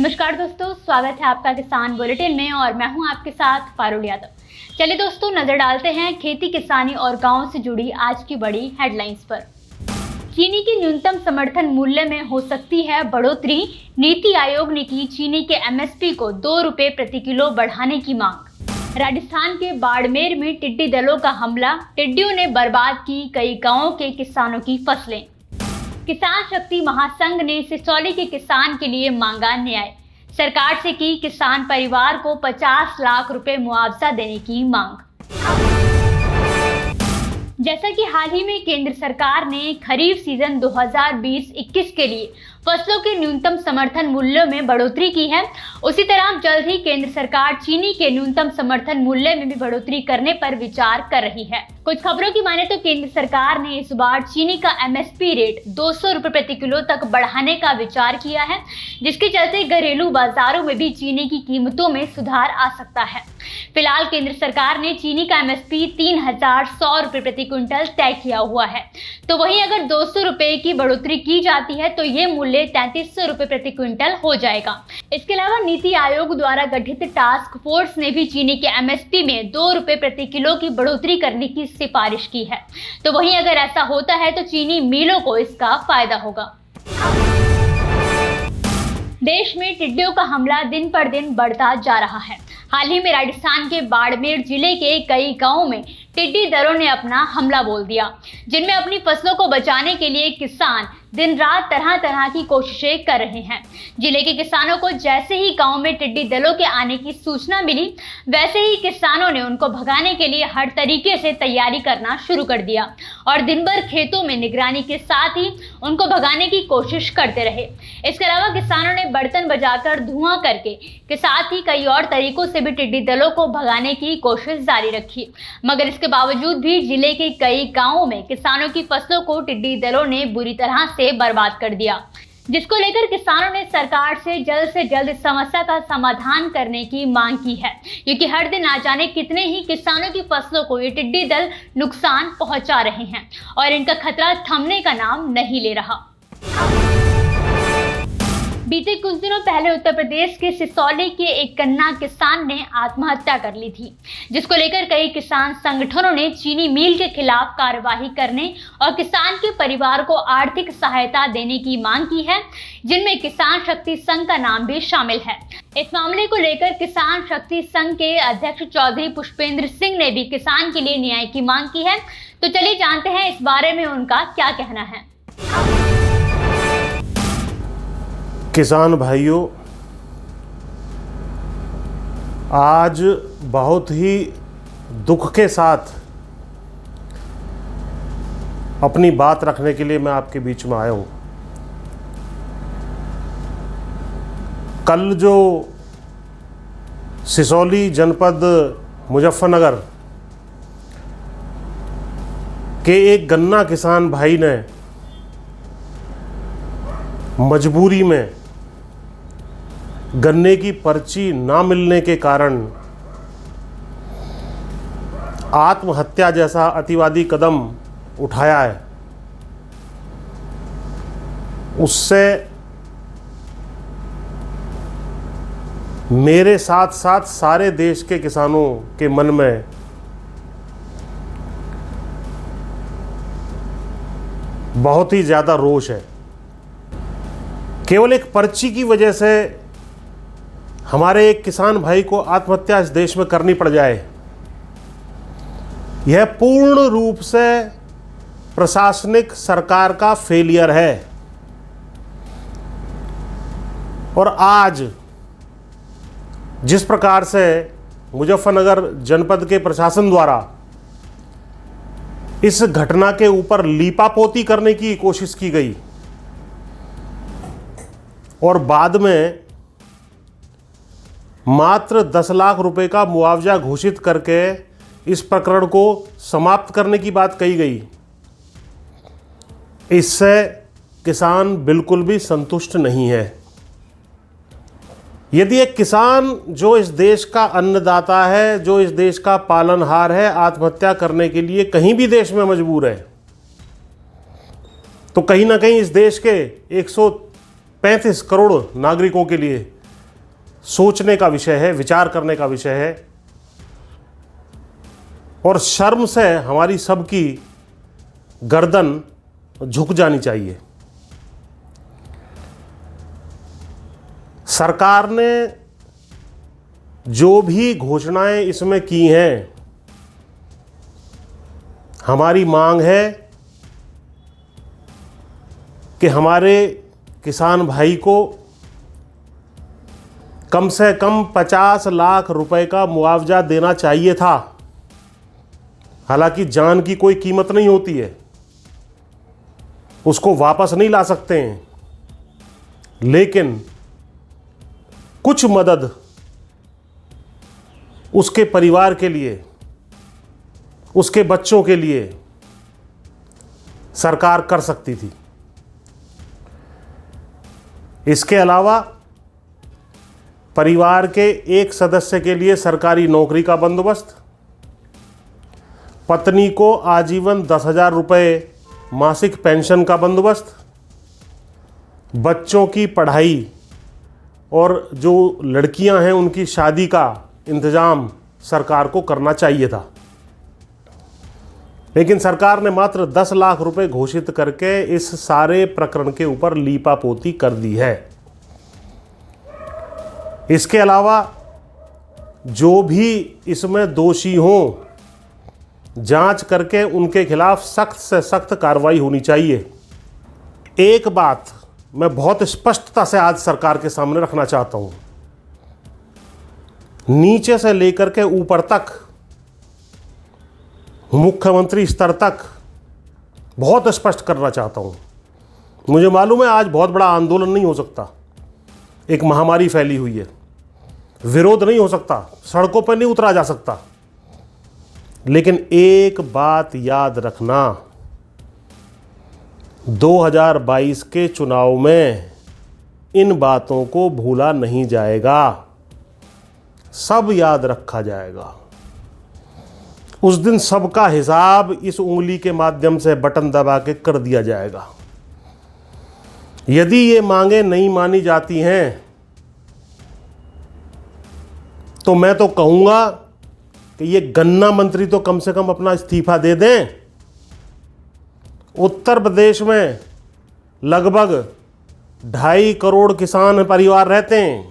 नमस्कार दोस्तों, स्वागत है आपका किसान बुलेटिन में और मैं हूं आपके साथ फारुल यादव। चलिए दोस्तों, नजर डालते हैं खेती किसानी और गांव से जुड़ी आज की बड़ी हेडलाइंस पर। चीनी के न्यूनतम समर्थन मूल्य में हो सकती है बढ़ोतरी, नीति आयोग ने की चीनी के एमएसपी को 2 रुपए प्रति किलो बढ़ाने की मांग। राजस्थान के बाड़मेर में टिड्डी दलों का हमला, टिड्डियों ने बर्बाद की कई गाँवों के किसानों की फसलें। किसान शक्ति महासंघ ने सिसौली के किसान के लिए मांगा न्याय, सरकार से की किसान परिवार को 50 लाख रुपए मुआवजा देने की मांग। जैसा कि हाल ही में केंद्र सरकार ने खरीफ सीजन 2020-21 के लिए फसलों के न्यूनतम समर्थन मूल्यों में बढ़ोतरी की है, उसी तरह जल्द ही केंद्र सरकार चीनी के न्यूनतम समर्थन मूल्य में भी बढ़ोतरी करने पर विचार कर रही है। कुछ खबरों की माने तो केंद्र सरकार ने इस बार चीनी का एमएसपी रेट 200 रुपए प्रति किलो तक बढ़ाने का विचार किया है, जिसके चलते घरेलू बाजारों में भी चीनी की कीमतों में सुधार आ सकता है। फिलहाल केंद्र सरकार ने चीनी का एमएसपी 3100 रुपए प्रति क्विंटल तय किया हुआ है, तो वहीं अगर 200 रुपए की बढ़ोतरी की जाती है तो ये मूल्य 3300 रुपए प्रति क्विंटल हो जाएगा। इसके अलावा नीति आयोग द्वारा गठित टास्क फोर्स ने भी चीनी के एमएसपी में 2 रुपए प्रति किलो की बढ़ोतरी करने की सिफारिश की है, तो वहीं अगर ऐसा होता है तो चीनी मिलों को इसका फायदा होगा। देश में टिड्डियों का हमला दिन पर दिन बढ़ता जा रहा है। हाल ही में राजस्थान के बाड़मेर जिले के कई गांवों में टिड्डी दलों ने अपना हमला बोल दिया, जिनमें अपनी फसलों को बचाने के लिए किसान दिन रात तरह तरह की कोशिशें कर रहे हैं। जिले के किसानों को जैसे ही गांव में टिड्डी दलों के आने की सूचना मिली, वैसे ही किसानों ने उनको भगाने के लिए हर तरीके से तैयारी करना शुरू कर दिया और दिन भर खेतों में निगरानी के साथ ही उनको भगाने की कोशिश करते रहे। इसके अलावा किसानों ने बर्तन बजाकर धुआं करके के साथ ही कई और तरीकों से भी टिड्डी दलों को भगाने की कोशिश जारी रखी, मगर इसके बावजूद भी जिले के कई गांवों में किसानों की फसलों को टिड्डी दलों ने बुरी तरह से बर्बाद कर दिया, जिसको लेकर किसानों ने सरकार से जल्द इस समस्या का समाधान करने की मांग की है, क्योंकि हर दिन ना जाने कितने ही किसानों की फसलों को ये टिड्डी दल नुकसान पहुंचा रहे हैं और इनका खतरा थमने का नाम नहीं ले रहा। बीते कुछ दिनों पहले उत्तर प्रदेश के सिसौली के एक गन्ना किसान ने आत्महत्या कर ली थी, जिसको लेकर कई किसान संगठनों ने चीनी मिल के खिलाफ कार्रवाई करने और किसान के परिवार को आर्थिक सहायता देने की मांग की है, जिनमें किसान शक्ति संघ का नाम भी शामिल है। इस मामले को लेकर किसान शक्ति संघ के अध्यक्ष चौधरी पुष्पेंद्र सिंह ने भी किसान के लिए न्याय की मांग की है, तो चलिए जानते हैं इस बारे में उनका क्या कहना है। किसान भाइयों, आज बहुत ही दुख के साथ अपनी बात रखने के लिए मैं आपके बीच में आया हूं। कल जो सिसौली जनपद मुजफ्फरनगर के एक गन्ना किसान भाई ने मजबूरी में गन्ने की पर्ची ना मिलने के कारण आत्महत्या जैसा अतिवादी कदम उठाया है, उससे मेरे साथ साथ सारे देश के किसानों के मन में बहुत ही ज़्यादा रोष है। केवल एक पर्ची की वजह से हमारे एक किसान भाई को आत्महत्या इस देश में करनी पड़ जाए, यह पूर्ण रूप से प्रशासनिक सरकार का फेलियर है। और आज जिस प्रकार से मुजफ्फरनगर जनपद के प्रशासन द्वारा इस घटना के ऊपर लीपापोती करने की कोशिश की गई और बाद में मात्र 10 लाख रुपए का मुआवजा घोषित करके इस प्रकरण को समाप्त करने की बात कही गई, इससे किसान बिल्कुल भी संतुष्ट नहीं है। यदि एक किसान जो इस देश का अन्नदाता है, जो इस देश का पालनहार है, आत्महत्या करने के लिए कहीं भी देश में मजबूर है, तो कहीं ना कहीं इस देश के 135 करोड़ नागरिकों के लिए सोचने का विषय है, विचार करने का विषय है। और शर्म से हमारी सबकी गर्दन झुक जानी चाहिए। सरकार ने जो भी घोषणाएं इसमें की हैं, हमारी मांग है कि हमारे किसान भाई को कम से कम 50 लाख रुपए का मुआवजा देना चाहिए था। हालांकि जान की कोई कीमत नहीं होती है, उसको वापस नहीं ला सकते हैं, लेकिन कुछ मदद उसके परिवार के लिए, उसके बच्चों के लिए सरकार कर सकती थी। इसके अलावा परिवार के एक सदस्य के लिए सरकारी नौकरी का बंदोबस्त, पत्नी को आजीवन 10,000 रुपये मासिक पेंशन का बंदोबस्त, बच्चों की पढ़ाई और जो लड़कियां हैं उनकी शादी का इंतज़ाम सरकार को करना चाहिए था। लेकिन सरकार ने मात्र 10 लाख रुपए घोषित करके इस सारे प्रकरण के ऊपर लीपापोती कर दी है। इसके अलावा जो भी इसमें दोषी हों, जांच करके उनके खिलाफ सख्त से सख्त कार्रवाई होनी चाहिए। एक बात मैं बहुत स्पष्टता से आज सरकार के सामने रखना चाहता हूं, नीचे से लेकर के ऊपर तक, मुख्यमंत्री स्तर तक बहुत स्पष्ट करना चाहता हूं। मुझे मालूम है आज बहुत बड़ा आंदोलन नहीं हो सकता, एक महामारी फैली हुई है, विरोध नहीं हो सकता, सड़कों पर नहीं उतरा जा सकता, लेकिन एक बात याद रखना, 2022 के चुनाव में इन बातों को भूला नहीं जाएगा, सब याद रखा जाएगा। उस दिन सबका हिसाब इस उंगली के माध्यम से बटन दबा के कर दिया जाएगा। यदि ये मांगे नहीं मानी जाती हैं तो मैं तो कहूंगा कि ये गन्ना मंत्री तो कम से कम अपना इस्तीफा दे दें। उत्तर प्रदेश में लगभग 2.5 करोड़ किसान परिवार रहते हैं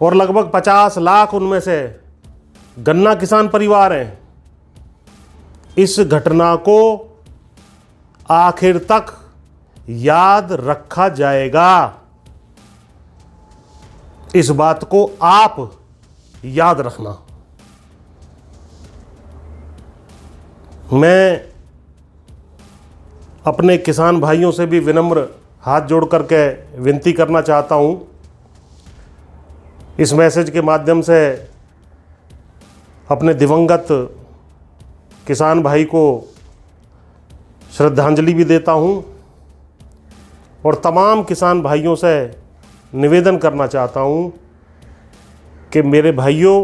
और लगभग 50 लाख उनमें से गन्ना किसान परिवार हैं। इस घटना को आखिर तक याद रखा जाएगा। इस बात को आप याद रखना। मैं अपने किसान भाइयों से भी विनम्र हाथ जोड़ करके विनती करना चाहता हूं, इस मैसेज के माध्यम से अपने दिवंगत किसान भाई को श्रद्धांजलि भी देता हूं और तमाम किसान भाइयों से निवेदन करना चाहता हूं कि मेरे भाइयों,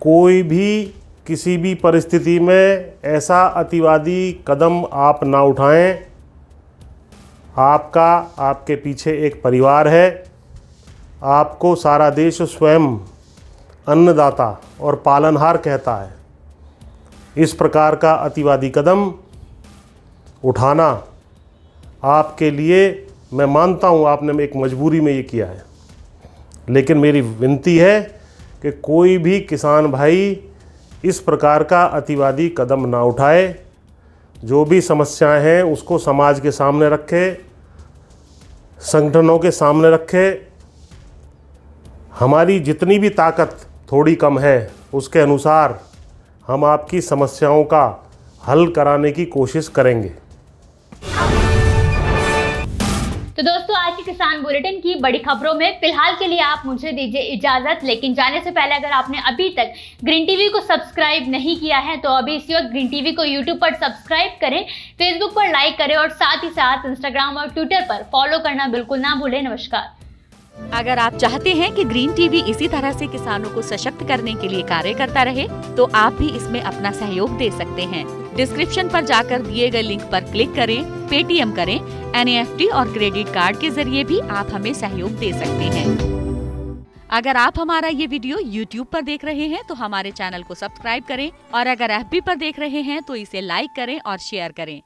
कोई भी किसी भी परिस्थिति में ऐसा अतिवादी कदम आप ना उठाएं। आपके पीछे एक परिवार है, आपको सारा देश स्वयं अन्नदाता और पालनहार कहता है। इस प्रकार का अतिवादी कदम उठाना आपके लिए, मैं मानता हूँ आपने एक मजबूरी में ये किया है, लेकिन मेरी विनती है कि कोई भी किसान भाई इस प्रकार का अतिवादी कदम ना उठाए। जो भी समस्याएं हैं उसको समाज के सामने रखे, संगठनों के सामने रखे। हमारी जितनी भी ताकत थोड़ी कम है, उसके अनुसार हम आपकी समस्याओं का हल कराने की कोशिश करेंगे। तो दोस्तों, आज के किसान बुलेटिन की बड़ी खबरों में फिलहाल के लिए आप मुझे दीजिए इजाजत। लेकिन जाने से पहले अगर आपने अभी तक ग्रीन टीवी को सब्सक्राइब नहीं किया है तो अभी इसी वक्त ग्रीन टीवी को यूट्यूब पर सब्सक्राइब करें, फेसबुक पर लाइक करें और साथ ही साथ इंस्टाग्राम और ट्विटर पर फॉलो करना बिल्कुल ना भूलें। नमस्कार। अगर आप चाहते हैं कि ग्रीन टीवी इसी तरह से किसानों को सशक्त करने के लिए कार्य करता रहे, तो आप भी इसमें अपना सहयोग दे सकते हैं। डिस्क्रिप्शन पर जाकर दिए गए लिंक पर क्लिक करें, पेटीएम करें, NEFT और क्रेडिट कार्ड के जरिए भी आप हमें सहयोग दे सकते हैं। अगर आप हमारा ये वीडियो YouTube पर देख रहे हैं तो हमारे चैनल को सब्सक्राइब करें और अगर FB पर देख रहे हैं तो इसे लाइक करें और शेयर करें।